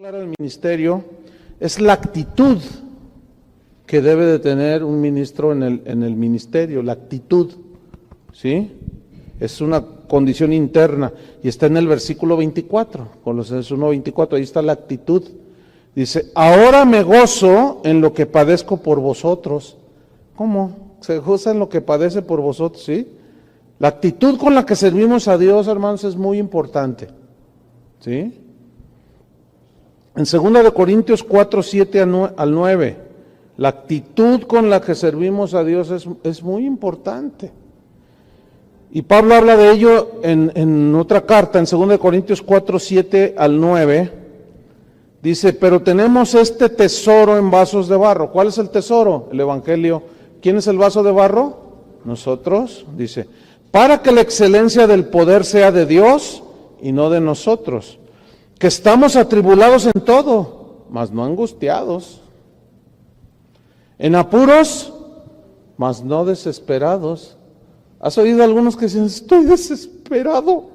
Claro, el ministerio es la actitud que debe de tener un ministro en el ministerio, la actitud, ¿sí? Es una condición interna y está en el versículo 24, Colosenses 1:24, ahí está la actitud. Dice, ahora me gozo en lo que padezco por vosotros. ¿Cómo? Se goza en lo que padece por vosotros, ¿sí? La actitud con la que servimos a Dios, hermanos, es muy importante, ¿sí? En 2 Corintios 4, 7 al 9, la actitud con la que servimos a Dios es muy importante. Y Pablo habla de ello en otra carta, en 2 Corintios 4, 7 al 9, dice, pero tenemos este tesoro en vasos de barro. ¿Cuál es el tesoro? El Evangelio. ¿Quién es el vaso de barro? Nosotros, dice, para que la excelencia del poder sea de Dios y no de nosotros, que estamos atribulados en todo, mas no angustiados, en apuros, mas no desesperados. ¿Has oído a algunos que dicen, estoy desesperado?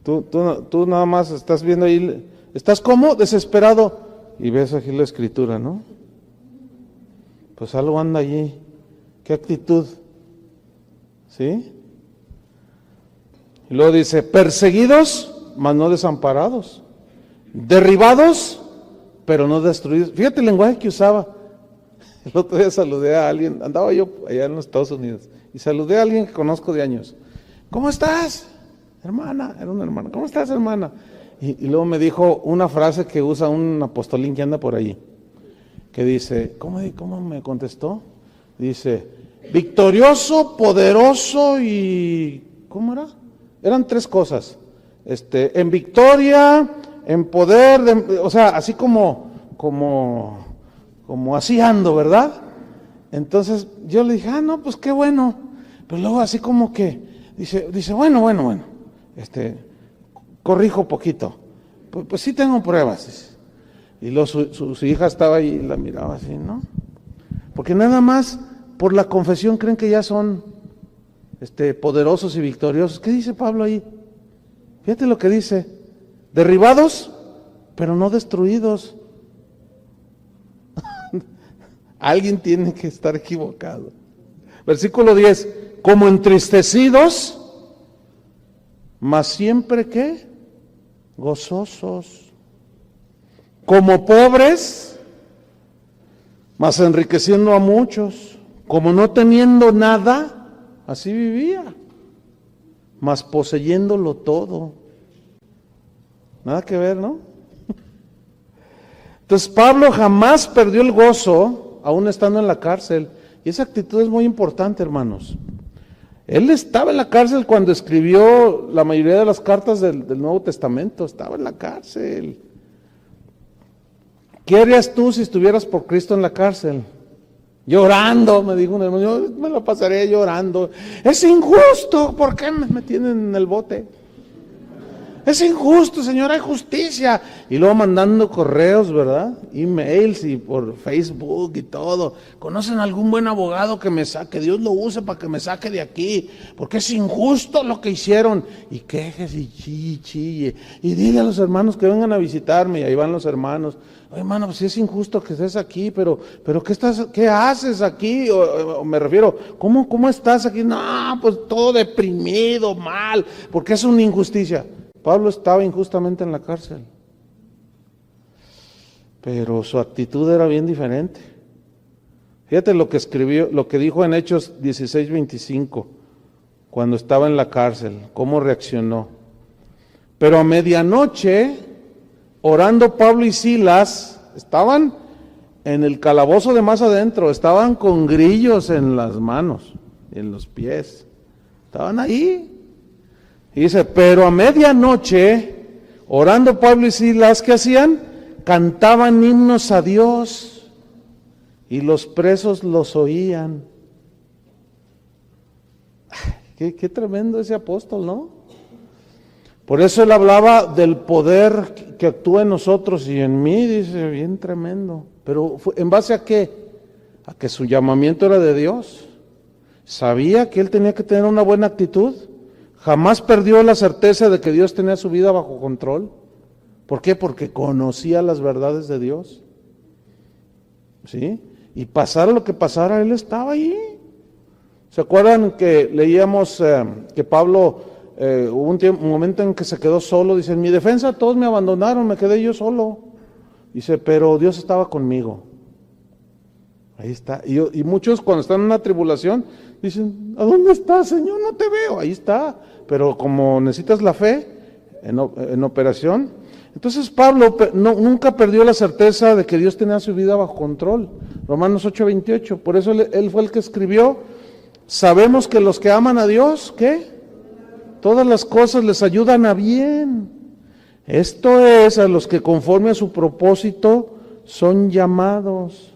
Tú nada más estás viendo ahí, ¿estás cómo? Desesperado. Y ves aquí la escritura, ¿no? Pues algo anda allí. ¿Qué actitud? ¿Sí? Y luego dice, perseguidos, mas no desamparados, derribados, pero no destruidos. Fíjate el lenguaje que usaba. El otro día saludé a alguien, andaba yo allá en los Estados Unidos, y saludé a alguien que conozco de años. ¿Cómo estás, hermana? Era una hermana. ¿Cómo estás, hermana? Y luego me dijo una frase que usa un apostolín que anda por allí, que dice, ¿cómo me contestó? Dice, victorioso, poderoso y... ¿cómo era? Eran tres cosas, en victoria, en poder, o sea, así como así ando, ¿verdad? Entonces yo le dije, no, pues qué bueno, pero luego así como que, dice, bueno, corrijo poquito, pues sí tengo pruebas, y luego su hija estaba ahí y la miraba así, ¿no? Porque nada más por la confesión creen que ya son poderosos y victoriosos. ¿Qué dice Pablo ahí? Fíjate lo que dice, derribados, pero no destruidos. Alguien tiene que estar equivocado. Versículo 10, como entristecidos, mas siempre ¿qué? Gozosos. Como pobres, mas enriqueciendo a muchos. Como no teniendo nada, así vivía, mas poseyéndolo todo. Nada que ver, ¿no? Entonces Pablo jamás perdió el gozo, aún estando en la cárcel. Y esa actitud es muy importante, hermanos. Él estaba en la cárcel cuando escribió la mayoría de las cartas del Nuevo Testamento. Estaba en la cárcel. ¿Qué harías tú si estuvieras por Cristo en la cárcel? Llorando, me dijo un hermano, yo me la pasaré llorando. Es injusto, ¿por qué me tienen en el bote? Es injusto, Señor, hay justicia. Y luego mandando correos, ¿verdad? Emails y por Facebook y todo. ¿Conocen algún buen abogado que me saque? Dios lo use para que me saque de aquí. Porque es injusto lo que hicieron. Y quejes y chille. Y dile a los hermanos que vengan a visitarme. Y ahí van los hermanos. Oye, hermano, pues sí es injusto que estés aquí, pero ¿qué haces aquí? O me refiero, ¿cómo estás aquí? No, pues todo deprimido, mal, porque es una injusticia. Pablo estaba injustamente en la cárcel, pero su actitud era bien diferente. Fíjate lo que escribió, lo que dijo en Hechos 16:25, cuando estaba en la cárcel, cómo reaccionó. Pero a medianoche, orando Pablo y Silas, estaban en el calabozo de más adentro, estaban con grillos en las manos, en los pies, estaban ahí. Y dice, pero a medianoche, orando Pablo y Silas, ¿qué hacían? Cantaban himnos a Dios y los presos los oían. Qué tremendo ese apóstol, ¿no? Por eso él hablaba del poder que actúa en nosotros y en mí, dice, bien tremendo. Pero ¿en base a qué? A que su llamamiento era de Dios. Sabía que él tenía que tener una buena actitud. Jamás perdió la certeza de que Dios tenía su vida bajo control. ¿Por qué? Porque conocía las verdades de Dios. ¿Sí? Y pasara lo que pasara, él estaba ahí. ¿Se acuerdan que leíamos que Pablo, hubo un momento en que se quedó solo? Dice, en mi defensa todos me abandonaron, me quedé yo solo. Dice, pero Dios estaba conmigo. Ahí está. Y muchos cuando están en una tribulación, dicen, ¿a dónde estás, Señor? No te veo. Ahí está. Pero como necesitas la fe en operación. Entonces Pablo nunca perdió la certeza de que Dios tenía su vida bajo control. Romanos 8:28. Por eso él fue el que escribió, sabemos que los que aman a Dios, ¿qué? Todas las cosas les ayudan a bien. Esto es, a los que conforme a su propósito son llamados.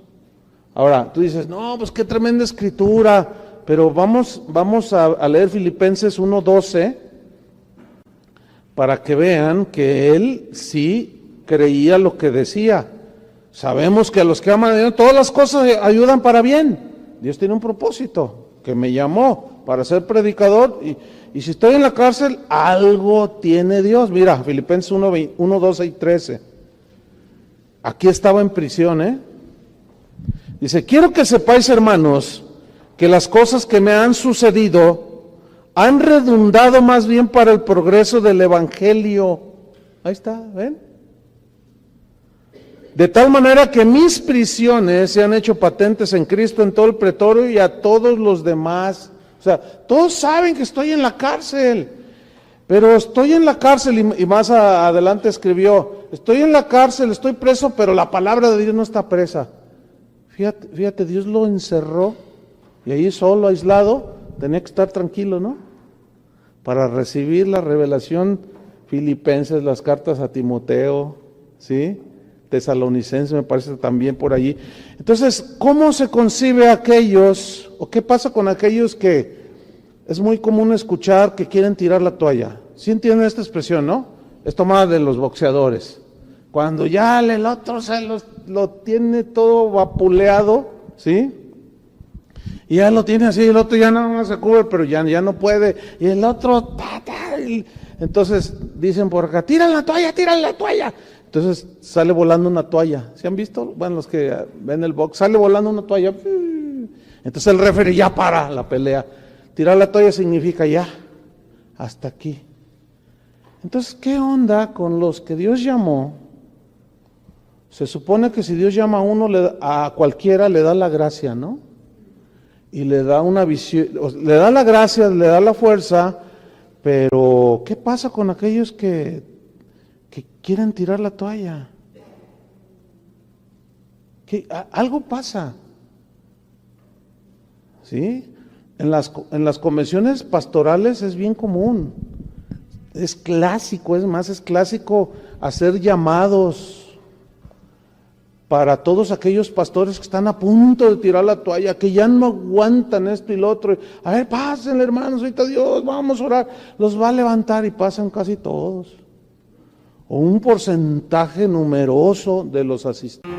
Ahora, tú dices, no, pues qué tremenda escritura, pero vamos a leer Filipenses 1:12 para que vean que él sí creía lo que decía. Sabemos que a los que aman a Dios, todas las cosas ayudan para bien. Dios tiene un propósito, que me llamó para ser predicador, y si estoy en la cárcel, algo tiene Dios. Mira, Filipenses 1:12 y 13. Aquí estaba en prisión, Dice, quiero que sepáis, hermanos, que las cosas que me han sucedido han redundado más bien para el progreso del Evangelio. Ahí está, ¿ven? De tal manera que mis prisiones se han hecho patentes en Cristo en todo el pretorio y a todos los demás. O sea, todos saben que estoy en la cárcel, pero estoy en la cárcel, y más adelante escribió, estoy en la cárcel, estoy preso, pero la palabra de Dios no está presa. Fíjate, Dios lo encerró y ahí solo, aislado, tenía que estar tranquilo, ¿no? Para recibir la revelación. Filipenses, las cartas a Timoteo, ¿sí? Tesalonicenses me parece también por allí. Entonces, ¿cómo se concibe aquellos, o qué pasa con aquellos que es muy común escuchar que quieren tirar la toalla? ¿Sí entienden esta expresión, no? Es tomada de los boxeadores. Cuando ya el otro lo tiene todo vapuleado, ¿sí? Y ya lo tiene así, el otro ya no se cubre, pero ya no puede. Y el otro, entonces dicen por acá, tira la toalla. Entonces sale volando una toalla. ¿Se han visto? Bueno, los que ven el box, sale volando una toalla. Entonces el referee ya para la pelea. Tirar la toalla significa ya, hasta aquí. Entonces, ¿qué onda con los que Dios llamó? Se supone que si Dios llama a uno, a cualquiera le da la gracia, ¿no? Y le da una visión, le da la gracia, le da la fuerza, pero ¿qué pasa con aquellos que quieren tirar la toalla? Algo pasa, ¿sí? En las convenciones pastorales es bien común, es clásico, es clásico hacer llamados para todos aquellos pastores que están a punto de tirar la toalla, que ya no aguantan esto y lo otro. A ver, pásenle, hermanos, ahorita Dios, vamos a orar. Los va a levantar y pasan casi todos. O un porcentaje numeroso de los asistentes.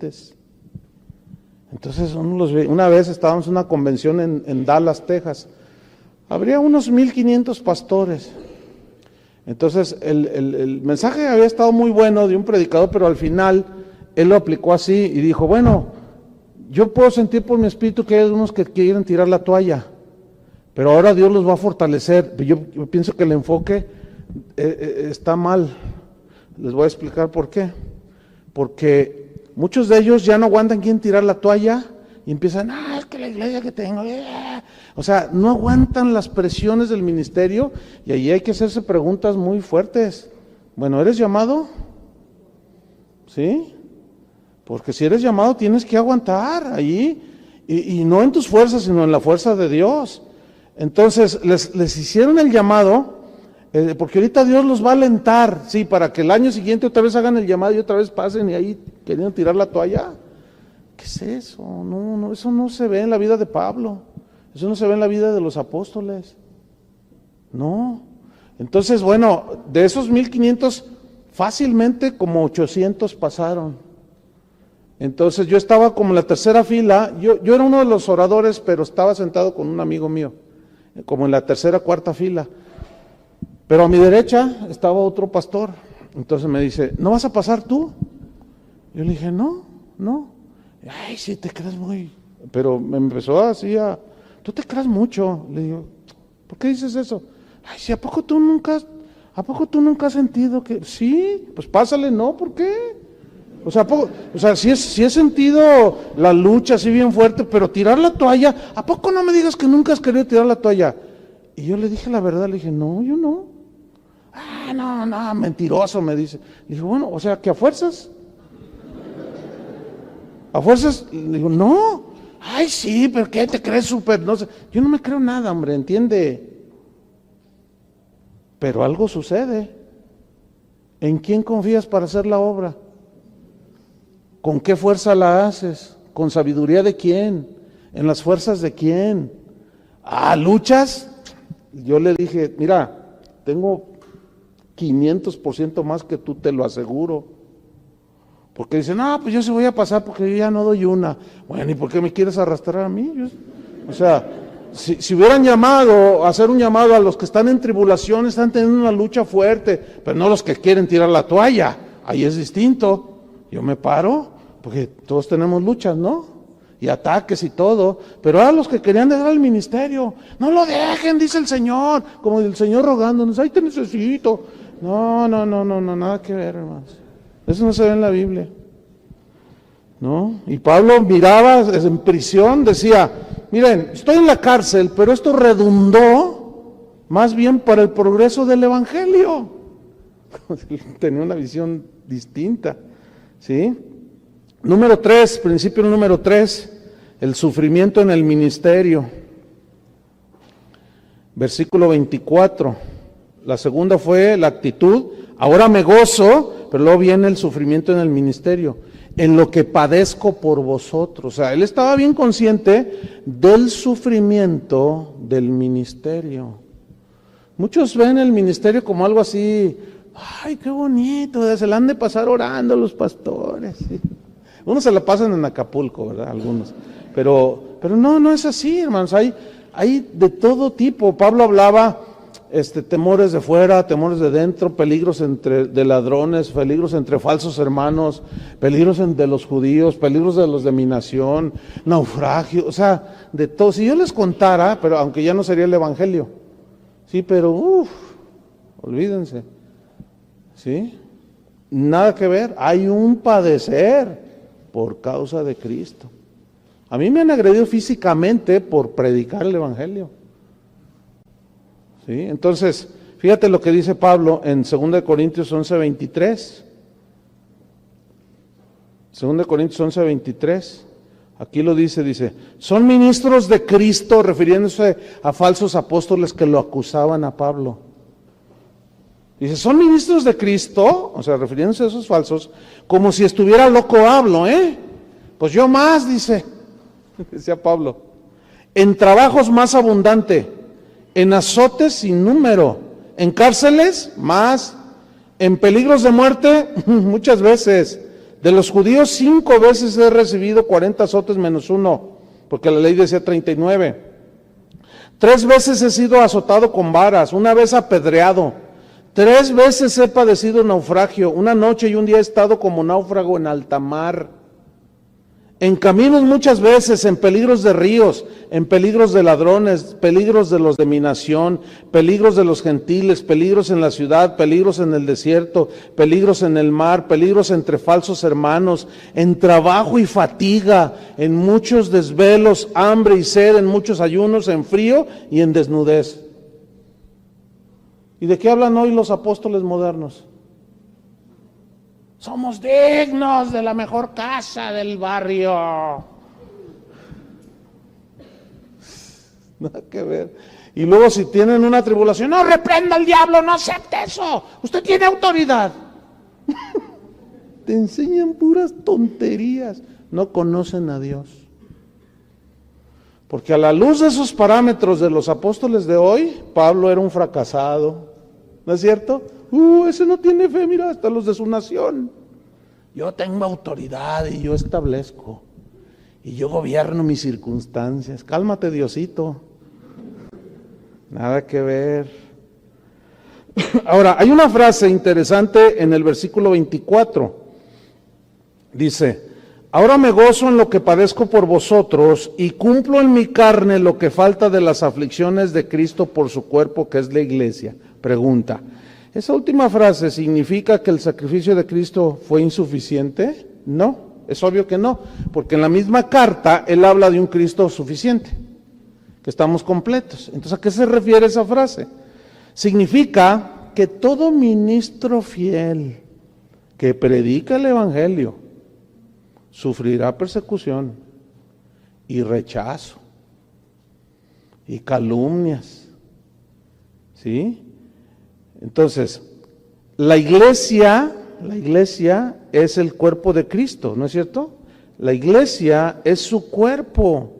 creyentes. Entonces una vez estábamos en una convención en Dallas, Texas. Habría unos 1,500 pastores. Entonces el mensaje había estado muy bueno de un predicador, pero al final él lo aplicó así y dijo, bueno, yo puedo sentir por mi espíritu que hay algunos que quieren tirar la toalla, pero ahora Dios los va a fortalecer. Yo pienso que el enfoque está mal. Les voy a explicar por qué. Porque muchos de ellos ya no aguantan quién tirar la toalla y empiezan, es que la iglesia que tengo, o sea, no aguantan las presiones del ministerio y ahí hay que hacerse preguntas muy fuertes. Bueno, ¿eres llamado? ¿Sí? Porque si eres llamado tienes que aguantar allí y no en tus fuerzas, sino en la fuerza de Dios. Entonces les hicieron el llamado, porque ahorita Dios los va a alentar, sí, para que el año siguiente otra vez hagan el llamado y otra vez pasen y ahí querían tirar la toalla. ¿Qué es eso? No, eso no se ve en la vida de Pablo, eso no se ve en la vida de los apóstoles. No. Entonces, bueno, de esos 1,500, fácilmente como 800 pasaron. Entonces yo estaba como en la tercera fila, yo era uno de los oradores, pero estaba sentado con un amigo mío, como en la tercera, cuarta fila. Pero a mi derecha estaba otro pastor. Entonces me dice, ¿no vas a pasar tú? Yo le dije, no. Ay, sí, te crees muy... Pero me empezó así tú te crees mucho. Le digo, ¿por qué dices eso? Ay, sí, ¿a poco tú nunca has sentido que...? Sí, pues pásale, ¿no? ¿Por qué? O sea, sí he sentido la lucha así bien fuerte, pero tirar la toalla, ¿a poco no me digas que nunca has querido tirar la toalla? Y yo le dije la verdad, le dije, no, yo no. No, mentiroso, me dice. Le dije, bueno, o sea, que a fuerzas, le digo, no. Ay, sí, pero ¿qué te crees súper? No sé, yo no me creo nada, hombre, ¿entiende? Pero algo sucede. ¿En quién confías para hacer la obra? ¿Con qué fuerza la haces? ¿Con sabiduría de quién? ¿En las fuerzas de quién? ¿Luchas? Yo le dije, mira, tengo 500% más que tú, te lo aseguro. Porque dicen, pues yo se voy a pasar porque yo ya no doy una. Bueno, ¿y por qué me quieres arrastrar a mí? O sea, si hubieran llamado, hacer un llamado a los que están en tribulación, están teniendo una lucha fuerte, pero no los que quieren tirar la toalla, ahí es distinto. Yo me paro, porque todos tenemos luchas, ¿no? Y ataques y todo, pero a los que querían dejar el ministerio, no lo dejen, dice el Señor, como el Señor rogándonos, ahí te necesito. No, nada que ver, hermanos. Eso no se ve en la Biblia, ¿no? Y Pablo miraba en prisión, decía, miren, estoy en la cárcel, pero esto redundó más bien para el progreso del Evangelio. Tenía una visión distinta, ¿sí? Principio número 3, el sufrimiento en el ministerio. Versículo 24. La segunda fue la actitud. Ahora me gozo, pero luego viene el sufrimiento en el ministerio. En lo que padezco por vosotros. O sea, él estaba bien consciente del sufrimiento del ministerio. Muchos ven el ministerio como algo así, ay, qué bonito, se la han de pasar orando los pastores. ¿Sí? Unos se la pasan en Acapulco, ¿verdad? Algunos. Pero no es así, hermanos. Hay de todo tipo. Pablo hablaba temores de fuera, temores de dentro, peligros de ladrones, peligros entre falsos hermanos, peligros de los judíos, peligros de los de mi nación, naufragio, o sea, de todo. Si yo les contara, pero aunque ya no sería el evangelio, sí, pero olvídense, ¿sí? Nada que ver, hay un padecer por causa de Cristo. A mí me han agredido físicamente por predicar el evangelio. ¿Sí? Entonces, fíjate lo que dice Pablo en 2 Corintios 11:23. 2 Corintios 11:23. Aquí lo dice, son ministros de Cristo, refiriéndose a falsos apóstoles que lo acusaban a Pablo. Dice, son ministros de Cristo, o sea, refiriéndose a esos falsos, como si estuviera loco hablo, Pues yo más, decía Pablo, en trabajos más abundante, en azotes sin número, en cárceles más, en peligros de muerte muchas veces, De los judíos 5 veces he recibido 40 azotes menos uno, porque la ley decía 39. 3 veces he sido azotado con varas, 1 vez apedreado. 3 veces he padecido naufragio, 1 noche y 1 día he estado como náufrago en alta mar. En caminos muchas veces, en peligros de ríos, en peligros de ladrones, peligros de los de mi nación, peligros de los gentiles, peligros en la ciudad, peligros en el desierto, peligros en el mar, peligros entre falsos hermanos, en trabajo y fatiga, en muchos desvelos, hambre y sed, en muchos ayunos, en frío y en desnudez. ¿Y de qué hablan hoy los apóstoles modernos? Somos dignos de la mejor casa del barrio. Nada que ver. Y luego si tienen una tribulación, no reprenda al diablo, no acepte eso. Usted tiene autoridad. Te enseñan puras tonterías. No conocen a Dios. Porque a la luz de esos parámetros de los apóstoles de hoy, Pablo era un fracasado. ¿No es cierto? Ese no tiene fe, mira, hasta los de su nación. Yo tengo autoridad y yo establezco. Y yo gobierno mis circunstancias. Cálmate, Diosito. Nada que ver. Ahora, hay una frase interesante en el versículo 24. Dice, ahora me gozo en lo que padezco por vosotros y cumplo en mi carne lo que falta de las aflicciones de Cristo por su cuerpo, que es la iglesia. Pregunta, ¿esa última frase significa que el sacrificio de Cristo fue insuficiente? No, es obvio que no, porque en la misma carta él habla de un Cristo suficiente, que estamos completos. Entonces, ¿a qué se refiere esa frase? Significa que todo ministro fiel que predica el Evangelio sufrirá persecución y rechazo y calumnias, ¿sí? Entonces, la iglesia es el cuerpo de Cristo, ¿no es cierto? La iglesia es su cuerpo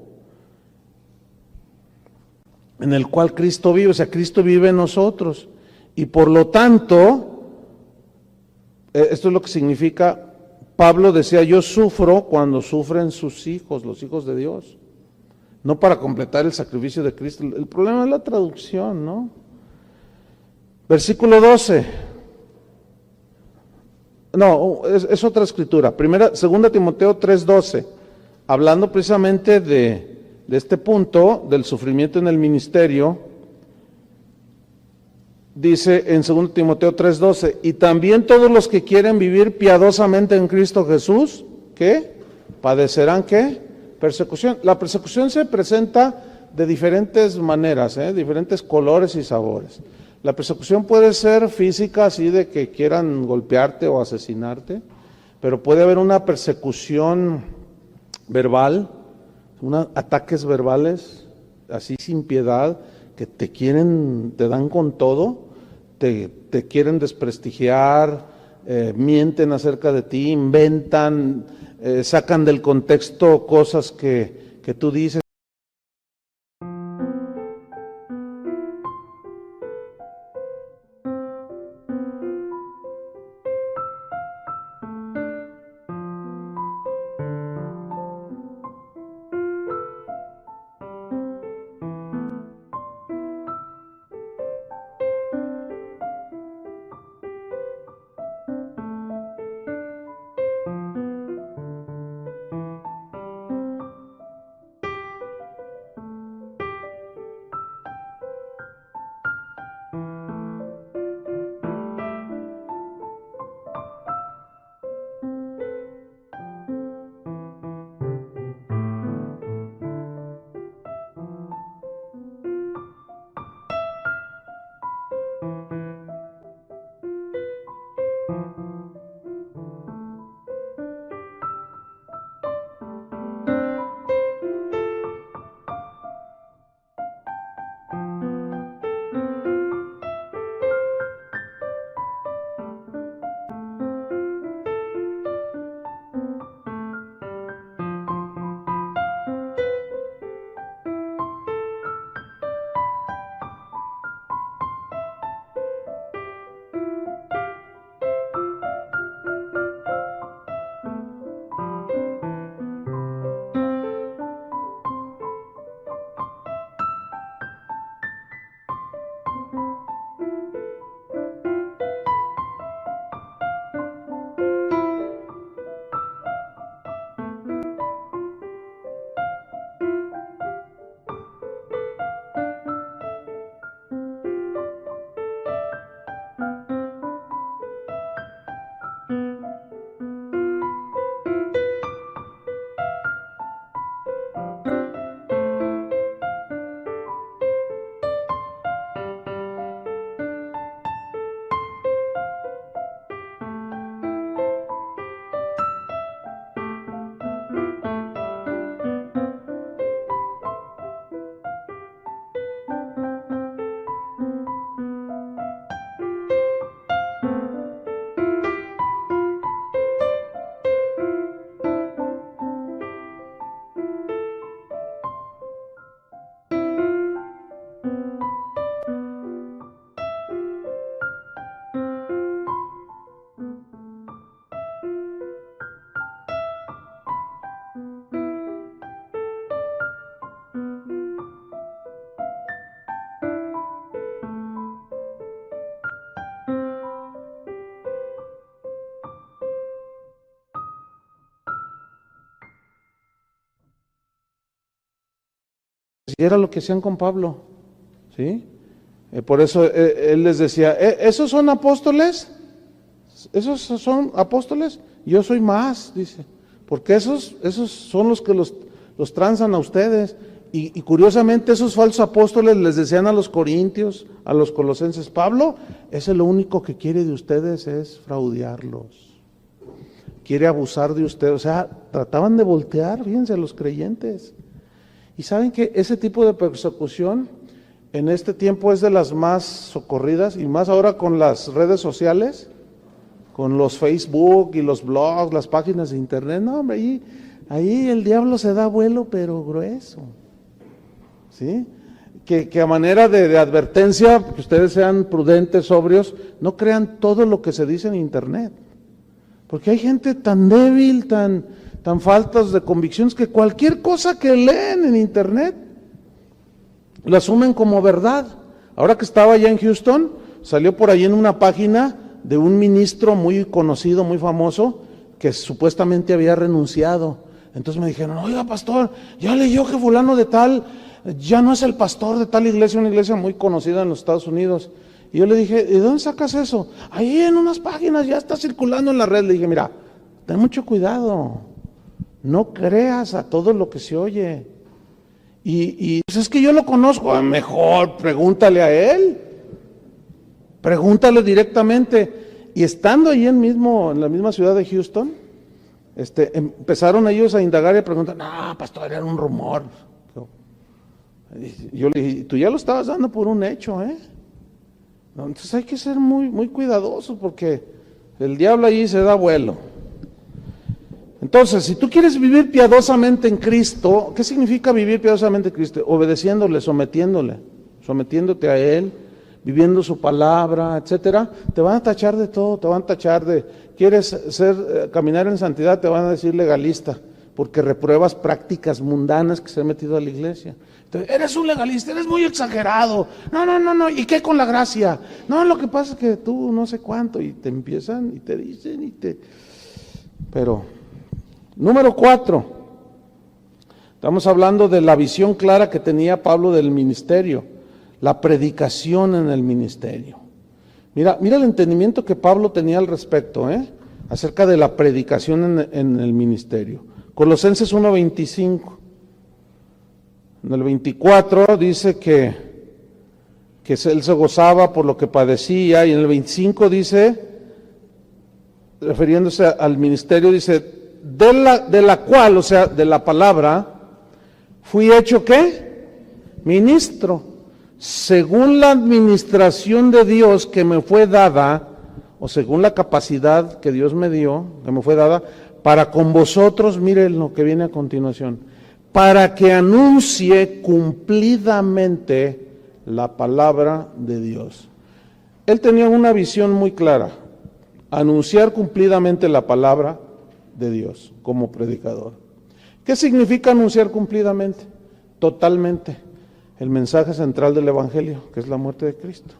en el cual Cristo vive, o sea, Cristo vive en nosotros. Y por lo tanto, esto es lo que significa, Pablo decía, yo sufro cuando sufren sus hijos, los hijos de Dios, no para completar el sacrificio de Cristo. El problema es la traducción, ¿no? Versículo 12. No, es otra escritura. Segunda Timoteo 3:12, hablando precisamente de este punto del sufrimiento en el ministerio. Dice en 2 Timoteo 3:12, y también todos los que quieren vivir piadosamente en Cristo Jesús, ¿qué? Padecerán, ¿qué? Persecución. La persecución se presenta de diferentes maneras, diferentes colores y sabores. La persecución puede ser física, así de que quieran golpearte o asesinarte, pero puede haber una persecución verbal, ataques verbales, así sin piedad, que te dan con todo, te quieren desprestigiar, mienten acerca de ti, inventan, sacan del contexto cosas que tú dices. era lo que hacían con Pablo, ¿sí? Por eso él les decía, ¿esos son apóstoles? ¿Esos son apóstoles? Yo soy más, dice, porque esos son los que los transan a ustedes. Y curiosamente esos falsos apóstoles les decían a los corintios, a los colosenses, Pablo, ese lo único que quiere de ustedes es fraudearlos, quiere abusar de ustedes. O sea, trataban de voltear, fíjense, a los creyentes. Y saben que ese tipo de persecución en este tiempo es de las más socorridas, y más ahora con las redes sociales, con los Facebook y los blogs, las páginas de internet. No, hombre, ahí el diablo se da vuelo, pero grueso. ¿Sí? Que a manera de advertencia, que ustedes sean prudentes, sobrios, no crean todo lo que se dice en internet. Porque hay gente tan débil, tan faltas de convicciones, que cualquier cosa que leen en internet lo asumen como verdad. Ahora que estaba allá en Houston, salió por ahí en una página de un ministro muy conocido, muy famoso, que supuestamente había renunciado. Entonces me dijeron, oiga pastor, ya leyó que fulano de tal ya no es el pastor de tal iglesia, una iglesia muy conocida en los Estados Unidos. Y yo le dije, ¿de dónde sacas eso? Ahí en unas páginas, ya está circulando en la red. Le dije, mira, ten mucho cuidado, no creas a todo lo que se oye. Y pues es que yo lo conozco. Mejor pregúntale a él, pregúntale directamente. Y estando ahí en la misma ciudad de Houston, empezaron ellos a indagar y a preguntar, no, pastor, era un rumor. Yo le dije, tú ya lo estabas dando por un hecho, ¿eh? No, entonces hay que ser muy, muy cuidadosos, porque el diablo allí se da vuelo. Entonces, si tú quieres vivir piadosamente en Cristo, ¿qué significa vivir piadosamente en Cristo? Obedeciéndole, sometiéndote a Él, viviendo su palabra, etcétera. Te van a tachar de todo, te van a tachar de, quieres caminar en santidad, te van a decir legalista, porque repruebas prácticas mundanas que se han metido a la iglesia. Entonces, eres un legalista, eres muy exagerado. No, ¿y qué con la gracia? No, lo que pasa es que tú no sé cuánto, y te empiezan y te dicen Pero, número 4, estamos hablando de la visión clara que tenía Pablo del ministerio, la predicación en el ministerio. Mira el entendimiento que Pablo tenía al respecto, acerca de la predicación en el ministerio. Colosenses 1:25. En el 24 dice que él se gozaba por lo que padecía, y en el 25 dice, refiriéndose al ministerio, dice, de la cual, o sea, de la palabra, fui hecho ¿qué? Ministro, según la administración de Dios que me fue dada, o según la capacidad que Dios me dio, que me fue dada, para con vosotros, miren lo que viene a continuación, para que anuncie cumplidamente la palabra de Dios. Él tenía una visión muy clara, anunciar cumplidamente la palabra de Dios como predicador. ¿Qué significa anunciar cumplidamente? Totalmente el mensaje central del Evangelio, que es la muerte de Cristo.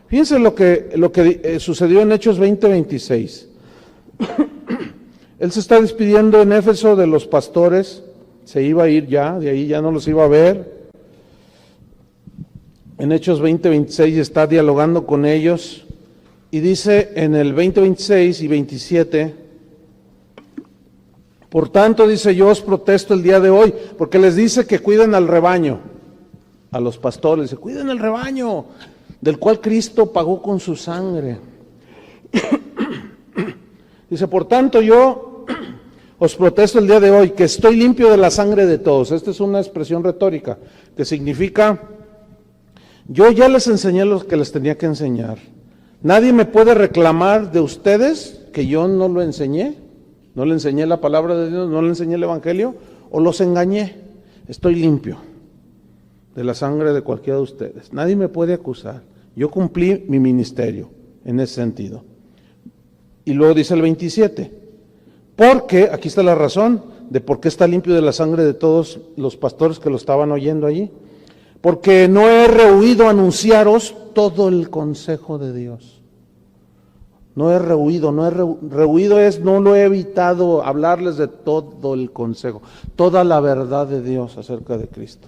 Fíjense lo que sucedió en Hechos 20:26. Él se está despidiendo en Éfeso de los pastores, se iba a ir ya, de ahí ya no los iba a ver. En Hechos 20:26 está dialogando con ellos y dice en el 20:26 y 27, por tanto, dice, yo os protesto el día de hoy, porque les dice que cuiden al rebaño, a los pastores, dice, cuiden el rebaño, del cual Cristo pagó con su sangre. Dice, por tanto, yo os protesto el día de hoy, que estoy limpio de la sangre de todos. Esta es una expresión retórica, que significa, yo ya les enseñé lo que les tenía que enseñar. Nadie me puede reclamar de ustedes que yo no lo enseñé, no le enseñé la palabra de Dios, no le enseñé el Evangelio, o los engañé. Estoy limpio de la sangre de cualquiera de ustedes. Nadie me puede acusar. Yo cumplí mi ministerio en ese sentido. Y luego dice el 27, porque, aquí está la razón de por qué está limpio de la sangre de todos los pastores que lo estaban oyendo allí. Porque no he rehuido anunciaros todo el consejo de Dios. No he rehuido, no lo he evitado hablarles de todo el consejo, toda la verdad de Dios acerca de Cristo.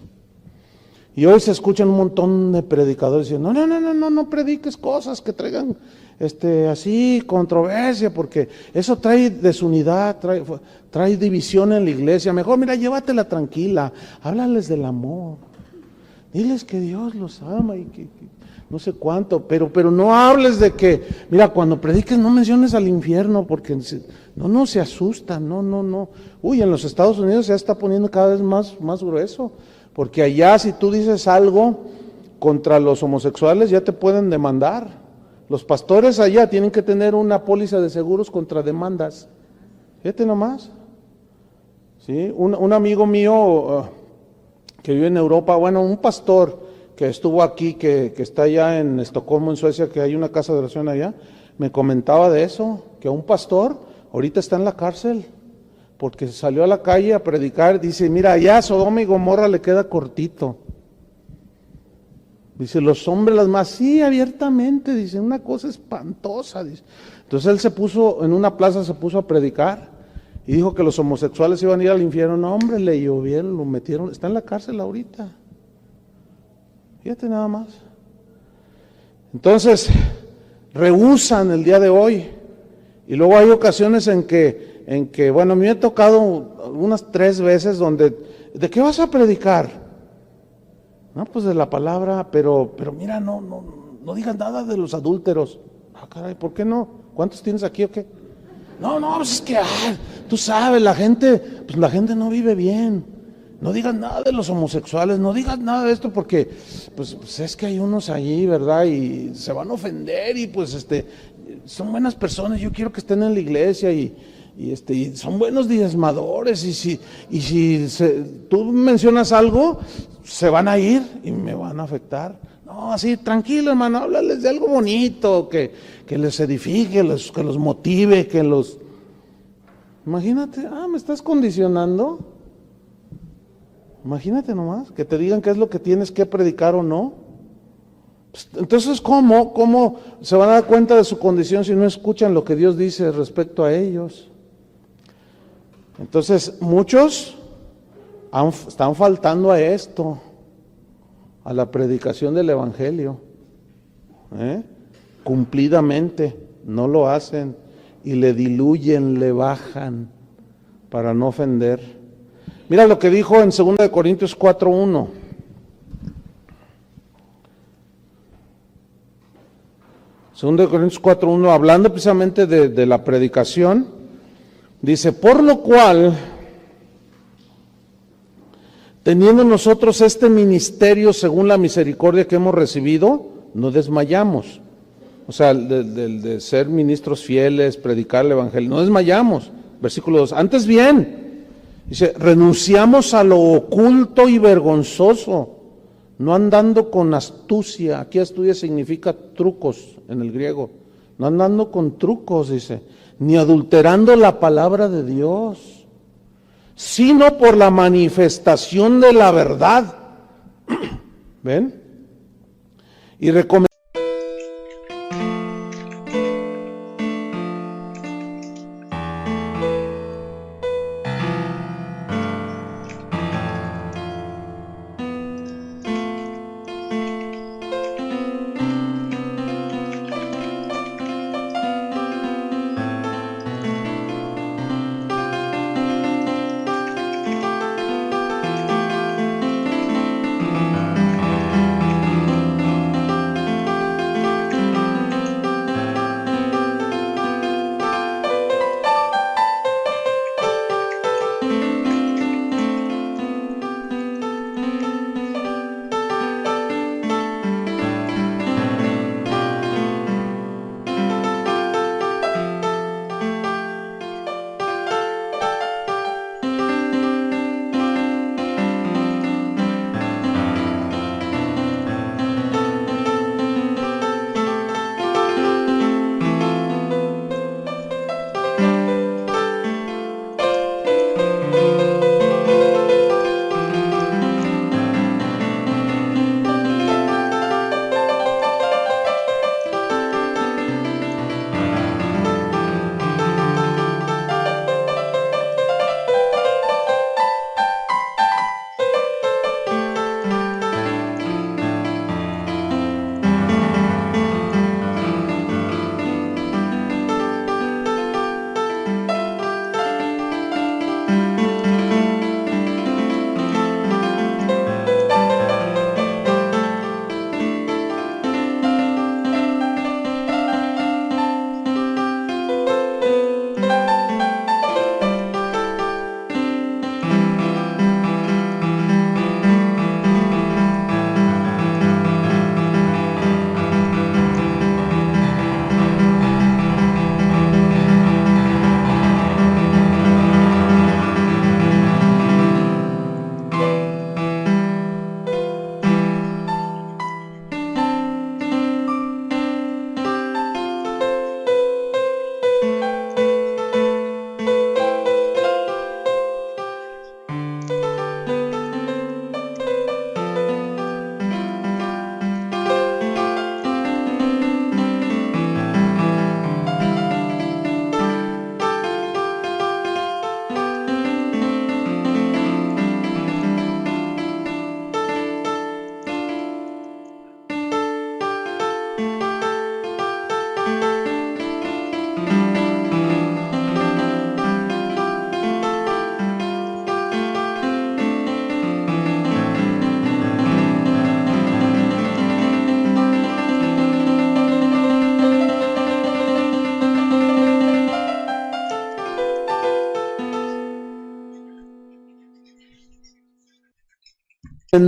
Y hoy se escuchan un montón de predicadores diciendo, no prediques cosas que traigan así controversia, porque eso trae desunidad, trae división en la iglesia. Mejor, mira, llévatela tranquila, háblales del amor, diles que Dios los ama y que no sé cuánto, pero no hables de que, mira, cuando prediques no menciones al infierno, porque no se asustan, no. Uy, en los Estados Unidos ya está poniendo cada vez más grueso, porque allá si tú dices algo contra los homosexuales ya te pueden demandar. Los pastores allá tienen que tener una póliza de seguros contra demandas. Fíjate nomás. ¿Sí? Un amigo mío que vive en Europa, bueno, un pastor que estuvo aquí, que está allá en Estocolmo, en Suecia, que hay una casa de oración allá, me comentaba de eso, que un pastor ahorita está en la cárcel, porque salió a la calle a predicar, dice, mira, allá Sodoma y Gomorra le queda cortito. Dice, los hombres las más, sí, abiertamente, dice, una cosa espantosa, dice. Entonces él se puso, en una plaza se puso a predicar, y dijo que los homosexuales iban a ir al infierno. No, hombre, le llovieron, lo metieron, está en la cárcel ahorita. Fíjate nada más. Entonces, rehúsan el día de hoy. Y luego hay ocasiones en que, bueno, a mí me ha tocado unas 3 veces donde, ¿de qué vas a predicar? No, pues de la palabra, pero mira, no digas nada de los adúlteros. Ah, caray, ¿por qué no? ¿Cuántos tienes aquí o qué? No, pues es que, tú sabes, la gente no vive bien. No digas nada de los homosexuales, no digas nada de esto porque, pues es que hay unos allí, ¿verdad? Y se van a ofender y pues son buenas personas, yo quiero que estén en la iglesia y son buenos diezmadores y si tú mencionas algo, se van a ir y me van a afectar. No, así, tranquilo, hermano, háblales de algo bonito, que les edifique, que los motive, que los... Imagínate, ¿me estás condicionando? Imagínate nomás, que te digan qué es lo que tienes que predicar o no. Entonces, ¿cómo se van a dar cuenta de su condición si no escuchan lo que Dios dice respecto a ellos? Entonces, muchos están faltando a esto, a la predicación del Evangelio, cumplidamente, no lo hacen y le diluyen, le bajan para no ofender. Mira lo que dijo en 2 Corintios 4:1. 2 Corintios 4:1, hablando precisamente de la predicación, dice, por lo cual, teniendo nosotros este ministerio según la misericordia que hemos recibido, no desmayamos. O sea, de ser ministros fieles, predicar el evangelio, no desmayamos. Versículo 2, antes bien, dice, renunciamos a lo oculto y vergonzoso, no andando con astucia. Aquí astucia significa trucos en el griego. No andando con trucos, dice, ni adulterando la palabra de Dios, sino por la manifestación de la verdad. ¿Ven? Y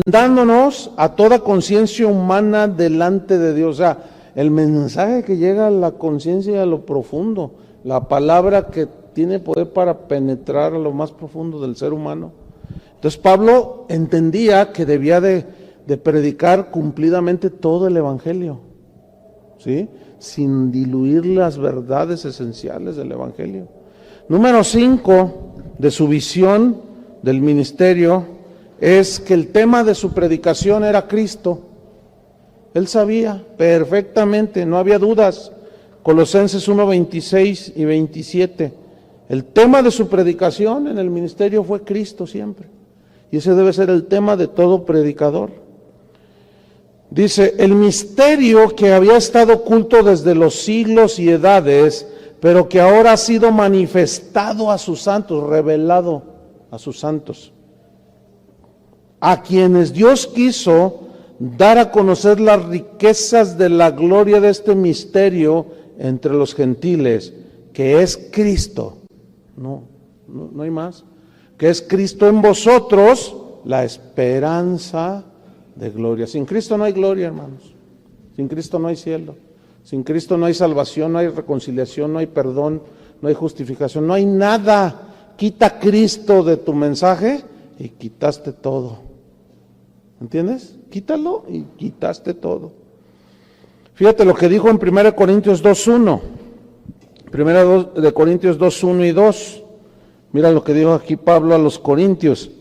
dándonos a toda conciencia humana delante de Dios. O sea, el mensaje que llega a la conciencia a lo profundo, la palabra que tiene poder para penetrar a lo más profundo del ser humano. Entonces Pablo entendía que debía de predicar cumplidamente todo el evangelio, ¿sí? Sin diluir las verdades esenciales del evangelio. Número 5 de su visión del ministerio es que el tema de su predicación era Cristo. Él sabía perfectamente, no había dudas. Colosenses 1, 26 y 27. El tema de su predicación en el ministerio fue Cristo siempre. Y ese debe ser el tema de todo predicador. Dice, el misterio que había estado oculto desde los siglos y edades, pero que ahora ha sido manifestado a sus santos, revelado a sus santos, a quienes Dios quiso dar a conocer las riquezas de la gloria de este misterio entre los gentiles, que es Cristo, no hay más, que es Cristo en vosotros, la esperanza de gloria. Sin Cristo no hay gloria, hermanos. Sin Cristo no hay cielo. Sin Cristo no hay salvación, no hay reconciliación, no hay perdón, no hay justificación, no hay nada. Quita Cristo de tu mensaje y quitaste todo. ¿Entiendes? Quítalo y quitaste todo. Fíjate lo que dijo en 1 Corintios 2:1. 1 Corintios 2:1 y 2. Mira lo que dijo aquí Pablo a los corintios.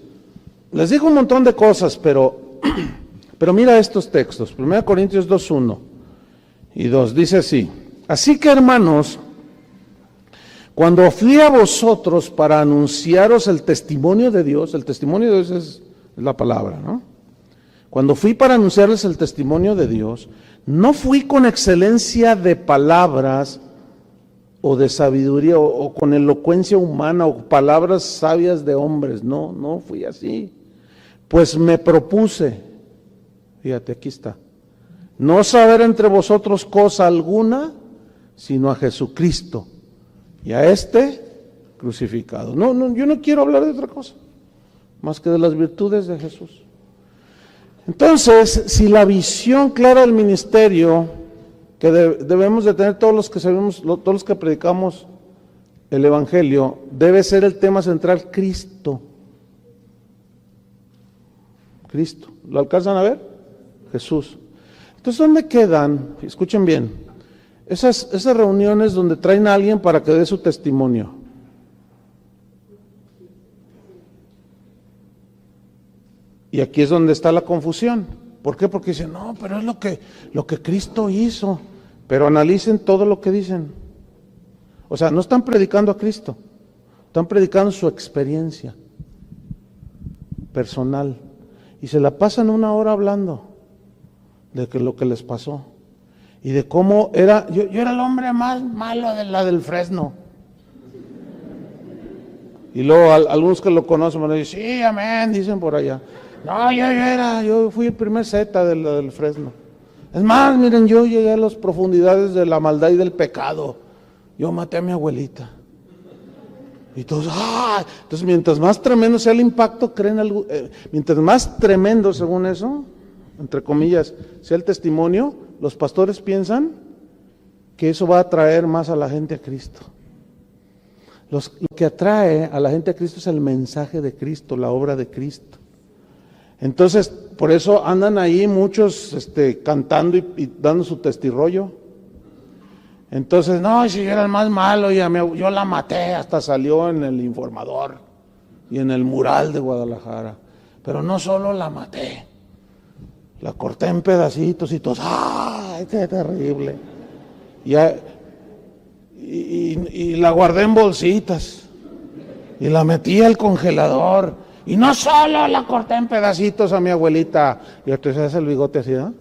Les dijo un montón de cosas, pero mira estos textos. 1 Corintios 2:1 y 2. Dice así: así que, hermanos, cuando fui a vosotros para anunciaros el testimonio de Dios, el testimonio de Dios es la palabra, ¿no? Cuando fui para anunciarles el testimonio de Dios, no fui con excelencia de palabras o de sabiduría o con elocuencia humana o palabras sabias de hombres, no fui así. Pues me propuse, fíjate, aquí está, no saber entre vosotros cosa alguna, sino a Jesucristo y a este crucificado. Yo no quiero hablar de otra cosa, más que de las virtudes de Jesús. Entonces, si la visión clara del ministerio que debemos de tener todos los que sabemos, todos los que predicamos el evangelio, debe ser el tema central: Cristo. Cristo. ¿Lo alcanzan a ver? Jesús. Entonces, ¿dónde quedan? Escuchen bien. Esas reuniones donde traen a alguien para que dé su testimonio. Y aquí es donde está la confusión. ¿Por qué? Porque dicen, no, pero es lo que Cristo hizo. Pero analicen todo lo que dicen. O sea, no están predicando a Cristo, están predicando su experiencia personal. Y se la pasan una hora hablando de lo que les pasó. Y de cómo era, yo era el hombre más malo de la del Fresno. Y luego algunos que lo conocen me dicen, sí, amén, dicen por allá. No, yo fui el primer Z del Fresno. Es más, miren, yo llegué a las profundidades de la maldad y del pecado. Yo maté a mi abuelita. Y todos, entonces mientras más tremendo sea el impacto, mientras más tremendo, según eso, entre comillas, sea el testimonio, los pastores piensan que eso va a atraer más a la gente a Cristo. Lo que atrae a la gente a Cristo es el mensaje de Cristo, la obra de Cristo. Entonces, por eso andan ahí muchos cantando y dando su testirollo. Entonces, no, si yo era el más malo, yo la maté, hasta salió en el Informador y en el mural de Guadalajara. Pero no solo la maté, la corté en pedacitos y todos, ¡ay, qué terrible! Y la guardé en bolsitas y la metí al congelador. Y no solo la corté en pedacitos a mi abuelita, y entonces hace el bigote así, ¿no?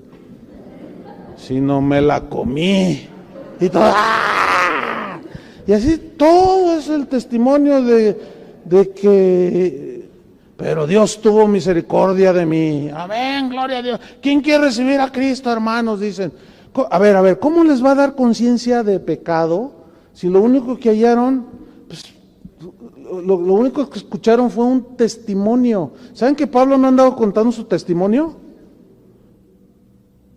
Sino me la comí. Y todo, ¡ah! Y así todo es el testimonio de que, pero Dios tuvo misericordia de mí. Amén, gloria a Dios. ¿Quién quiere recibir a Cristo, hermanos? Dicen. A ver, ¿cómo les va a dar conciencia de pecado si lo único que hallaron, pues, lo único que escucharon fue un testimonio. ¿Saben que Pablo no ha andado contando su testimonio?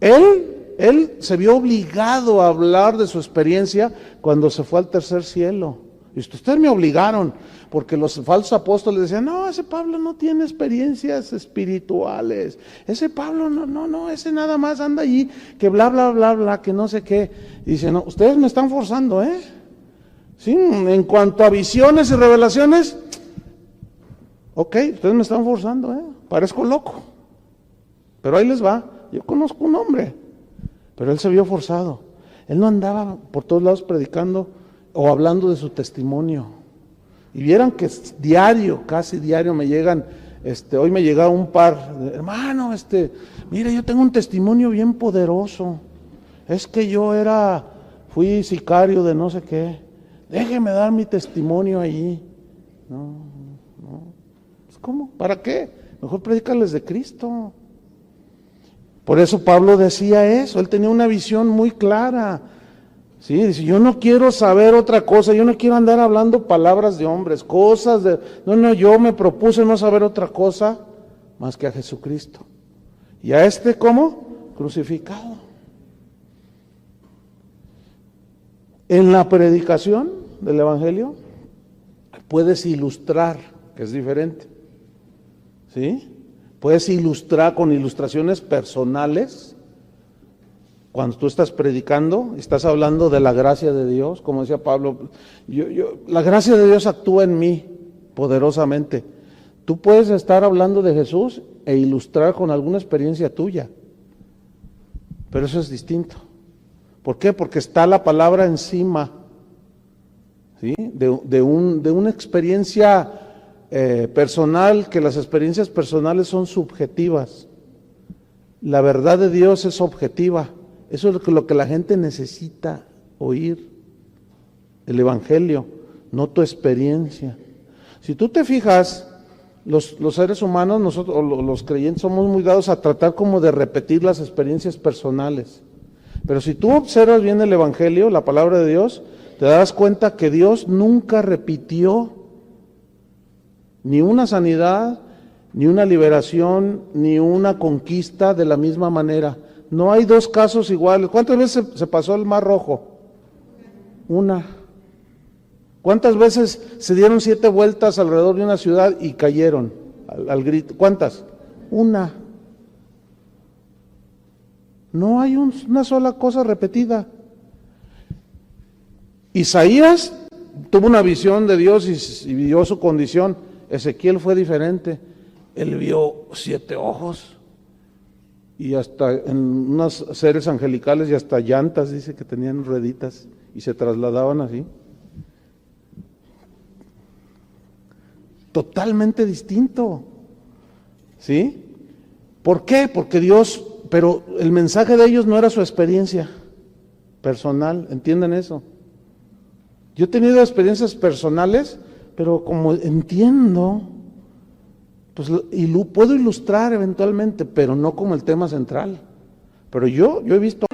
Él se vio obligado a hablar de su experiencia cuando se fue al tercer cielo. Y ustedes me obligaron, porque los falsos apóstoles decían, no, ese Pablo no tiene experiencias espirituales, ese Pablo no, ese nada más anda allí, que bla, bla, bla, bla, que no sé qué. Y dice, no, ustedes me están forzando, ¿sí? En cuanto a visiones y revelaciones, ok, ustedes me están forzando, parezco loco, pero ahí les va. Yo conozco un hombre, pero él se vio forzado. Él no andaba por todos lados predicando o hablando de su testimonio. Y vieran que diario, casi diario me llegan, hoy me llegaba un par, hermano, mire, yo tengo un testimonio bien poderoso. Es que yo fui sicario de no sé qué. Déjeme dar mi testimonio allí. No. ¿Cómo? ¿Para qué? Mejor predícales de Cristo. Por eso Pablo decía eso, él tenía una visión muy clara. Sí, dice, yo no quiero saber otra cosa, yo no quiero andar hablando palabras de hombres, cosas de... No, yo me propuse no saber otra cosa más que a Jesucristo. ¿Y a cómo? Crucificado. En la predicación del Evangelio puedes ilustrar, que es diferente. ¿Sí? Puedes ilustrar con ilustraciones personales. Cuando tú estás predicando, estás hablando de la gracia de Dios, como decía Pablo, la gracia de Dios actúa en mí poderosamente. Tú puedes estar hablando de Jesús e ilustrar con alguna experiencia tuya, pero eso es distinto. ¿Por qué? Porque está la palabra encima, ¿sí? de una experiencia personal, que las experiencias personales son subjetivas. La verdad de Dios es objetiva. Eso es lo que la gente necesita oír. El Evangelio, no tu experiencia. Si tú te fijas, los seres humanos, nosotros, o los creyentes, somos muy dados a tratar como de repetir las experiencias personales. Pero si tú observas bien el Evangelio, la palabra de Dios, te das cuenta que Dios nunca repitió ni una sanidad, ni una liberación, ni una conquista de la misma manera. No hay dos casos iguales. ¿Cuántas veces se pasó el Mar Rojo? Una. ¿Cuántas veces se dieron 7 vueltas alrededor de una ciudad y cayeron al grito? ¿Cuántas? Una. No hay una sola cosa repetida. Isaías tuvo una visión de Dios y vio su condición. Ezequiel fue diferente. Él vio 7 ojos y hasta en unos seres angelicales y hasta llantas, dice que tenían rueditas y se trasladaban así. Totalmente distinto. ¿Sí? ¿Por qué? Porque Dios, pero el mensaje de ellos no era su experiencia personal, ¿entienden eso? Yo he tenido experiencias personales, pero como entiendo, pues puedo ilustrar eventualmente, pero no como el tema central. Pero yo he visto...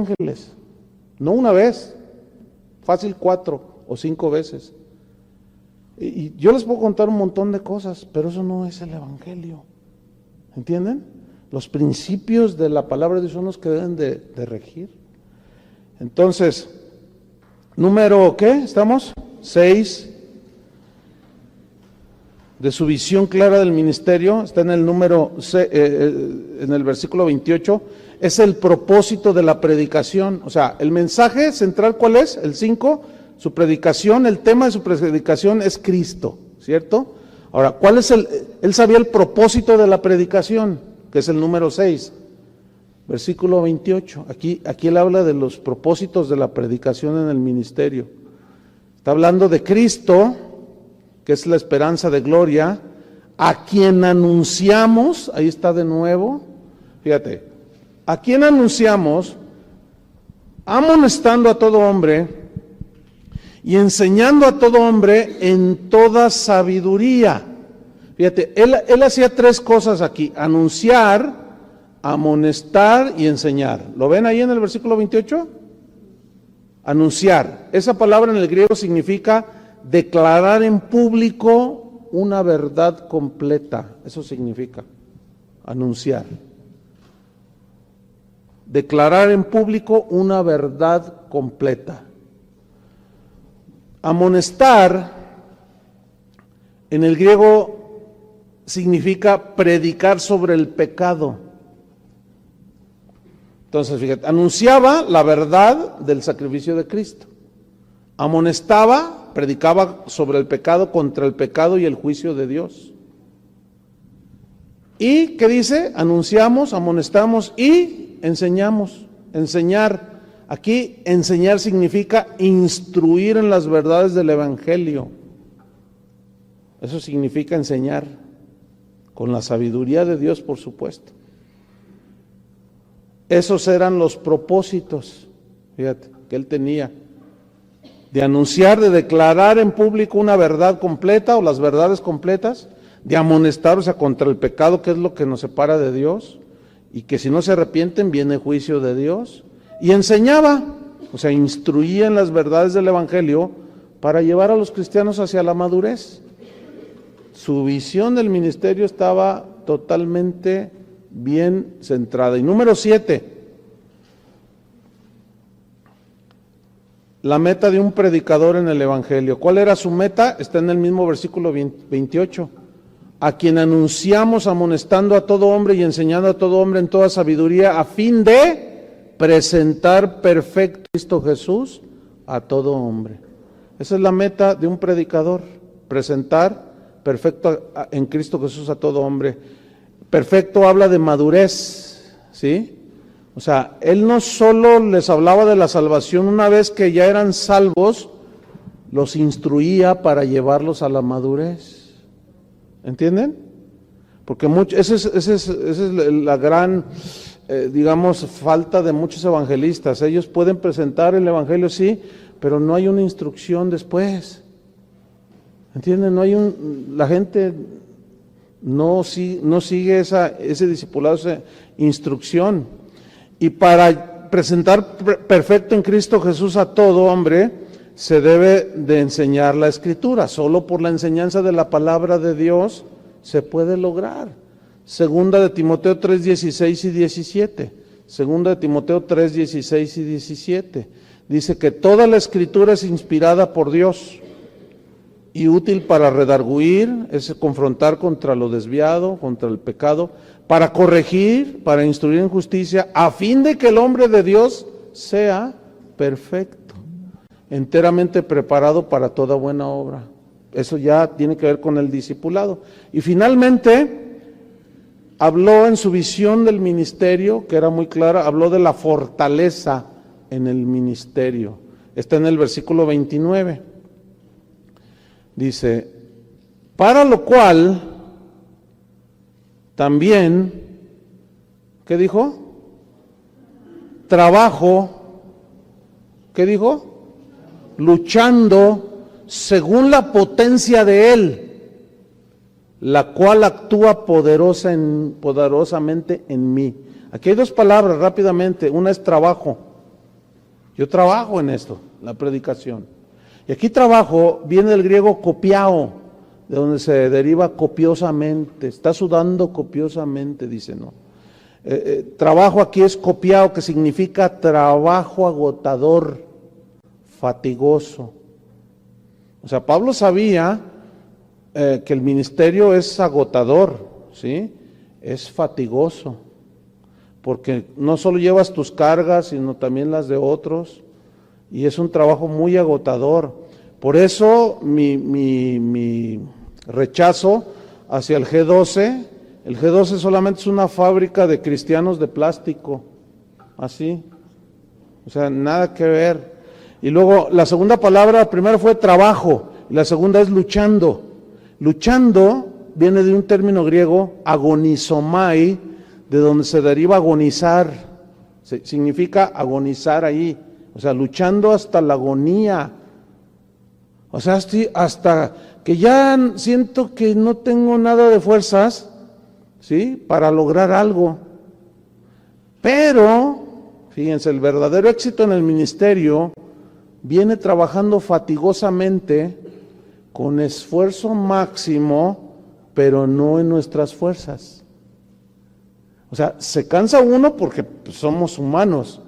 ángeles. No una vez, fácil 4 o 5 veces. Y yo les puedo contar un montón de cosas, pero eso no es el Evangelio. ¿Entienden? Los principios de la palabra de Dios son los que deben de regir. Entonces, número, ¿qué? ¿Estamos? 6. De su visión clara del ministerio, está en el número, en el versículo 28, es el propósito de la predicación. O sea, el mensaje central, ¿cuál es? El 5, su predicación, el tema de su predicación es Cristo, ¿cierto? Ahora, ¿cuál es él sabía el propósito de la predicación, que es el número 6, versículo 28. Aquí él habla de los propósitos de la predicación en el ministerio. Está hablando de Cristo, que es la esperanza de gloria, a quien anunciamos, ahí está de nuevo, fíjate, a quien anunciamos, amonestando a todo hombre y enseñando a todo hombre en toda sabiduría. Fíjate, él hacía 3 cosas aquí: anunciar, amonestar y enseñar. ¿Lo ven ahí en el versículo 28? Anunciar. Esa palabra en el griego significa declarar en público una verdad completa. Eso significa anunciar. Declarar en público una verdad completa. Amonestar en el griego significa predicar sobre el pecado. Entonces, fíjate, anunciaba la verdad del sacrificio de Cristo. Amonestaba, predicaba sobre el pecado, contra el pecado y el juicio de Dios. ¿Y qué dice? Anunciamos, amonestamos y enseñamos. Enseñar. Aquí enseñar significa instruir en las verdades del Evangelio. Eso significa enseñar, con la sabiduría de Dios, por supuesto. Esos eran los propósitos, fíjate, que él tenía. De anunciar, de declarar en público una verdad completa o las verdades completas, de amonestar, o sea, contra el pecado, que es lo que nos separa de Dios, y que si no se arrepienten viene juicio de Dios, y enseñaba, o sea, instruía en las verdades del Evangelio para llevar a los cristianos hacia la madurez. Su visión del ministerio estaba totalmente bien centrada. Y número 7, la meta de un predicador en el Evangelio. ¿Cuál era su meta? Está en el mismo versículo 28. A quien anunciamos amonestando a todo hombre y enseñando a todo hombre en toda sabiduría, a fin de presentar perfecto Cristo Jesús a todo hombre. Esa es la meta de un predicador, presentar perfecto en Cristo Jesús a todo hombre. Perfecto habla de madurez, ¿sí? O sea, él no solo les hablaba de la salvación, una vez que ya eran salvos, los instruía para llevarlos a la madurez. ¿Entienden? Porque esa es la gran, digamos, falta de muchos evangelistas. Ellos pueden presentar el evangelio, sí, pero no hay una instrucción después. ¿Entienden? La gente no sigue ese discipulado, esa instrucción. Y para presentar perfecto en Cristo Jesús a todo hombre, se debe de enseñar la Escritura. Solo por la enseñanza de la palabra de Dios se puede lograr. Segunda de Timoteo 3:16 y 17. Segunda de Timoteo 3:16 y 17. Dice que toda la Escritura es inspirada por Dios y útil para redarguir, es confrontar contra lo desviado, contra el pecado, para corregir, para instruir en justicia, a fin de que el hombre de Dios sea perfecto, enteramente preparado para toda buena obra. Eso ya tiene que ver con el discipulado. Y finalmente, habló en su visión del ministerio, que era muy clara, habló de la fortaleza en el ministerio. Está en el versículo 29. Dice, para lo cual también, ¿qué dijo? Trabajo, ¿qué dijo? Luchando según la potencia de Él, la cual actúa poderosamente en mí. Aquí hay dos palabras rápidamente, una es trabajo, Yo trabajo en esto, la predicación. Y aquí trabajo viene del griego copiao, de donde se deriva copiosamente. Está sudando copiosamente, dice, ¿no? Trabajo aquí es copiao, que significa trabajo agotador, fatigoso. O sea, Pablo sabía que el ministerio es agotador, ¿sí? Es fatigoso, porque no solo llevas tus cargas, sino también las de otros, y es un trabajo muy agotador. Por eso mi rechazo hacia el G12. El G12 solamente es una fábrica de cristianos de plástico, así, o sea, nada que ver. Y luego la segunda palabra, la primera fue trabajo, y la segunda es luchando. Luchando viene de un término griego, agonizomai, de donde se deriva agonizar, significa agonizar ahí, o sea, luchando hasta la agonía, o sea, hasta que ya siento que no tengo nada de fuerzas, ¿sí?, para lograr algo. Pero, fíjense, el verdadero éxito en el ministerio viene trabajando fatigosamente, con esfuerzo máximo, pero no en nuestras fuerzas. O sea, se cansa uno porque somos humanos,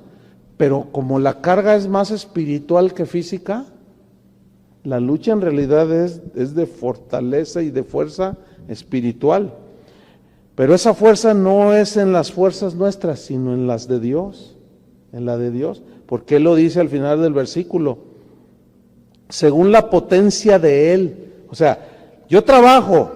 pero como la carga es más espiritual que física, la lucha en realidad es de fortaleza y de fuerza espiritual. Pero esa fuerza no es en las fuerzas nuestras, sino en las de Dios, en la de Dios, porque Él lo dice al final del versículo, según la potencia de Él. O sea, yo trabajo,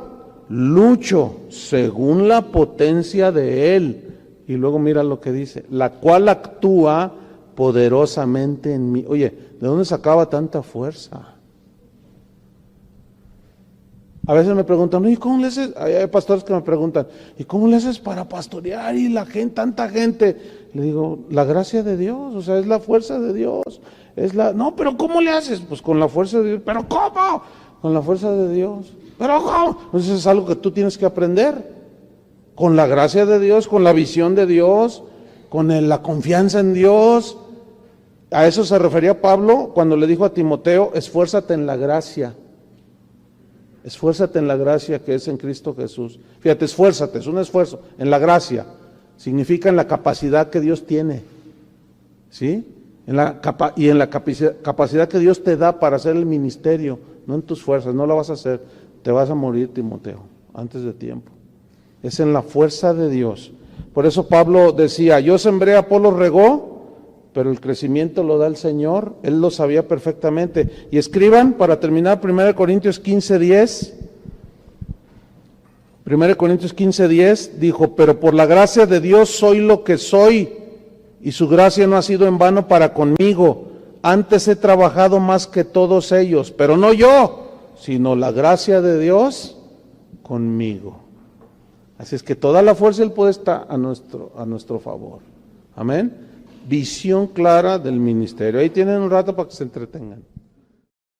lucho, según la potencia de Él. Y luego mira lo que dice, la cual actúa poderosamente en mí. Oye, ¿de dónde sacaba tanta fuerza? A veces me preguntan, ¿y cómo le haces? Hay pastores que me preguntan, ¿y cómo le haces para pastorear y la gente, tanta gente? Le digo, la gracia de Dios, o sea, es la fuerza de Dios. No, pero ¿cómo le haces? Pues con la fuerza de Dios. ¿Pero cómo? Con la fuerza de Dios. ¿Pero cómo? Pues eso es algo que tú tienes que aprender. Con la gracia de Dios, con la visión de Dios, con la confianza en Dios. A eso se refería Pablo cuando le dijo a Timoteo, esfuérzate en la gracia. Esfuérzate en la gracia que es en Cristo Jesús. Fíjate, esfuérzate, es un esfuerzo, en la gracia. Significa en la capacidad que Dios tiene, ¿sí? En la capacidad que Dios te da para hacer el ministerio, no en tus fuerzas, no la vas a hacer, te vas a morir, Timoteo, antes de tiempo. Es en la fuerza de Dios. Por eso Pablo decía, yo sembré, Apolo regó, pero el crecimiento lo da el Señor. Él lo sabía perfectamente. Y escriban, para terminar, 1 Corintios 15:10. 1 Corintios 15:10 dijo, pero por la gracia de Dios soy lo que soy, y su gracia no ha sido en vano para conmigo. Antes he trabajado más que todos ellos, pero no yo, sino la gracia de Dios conmigo. Así es que toda la fuerza Él puede estar a nuestro favor. Amén. Visión clara del ministerio. Ahí tienen un rato para que se entretengan.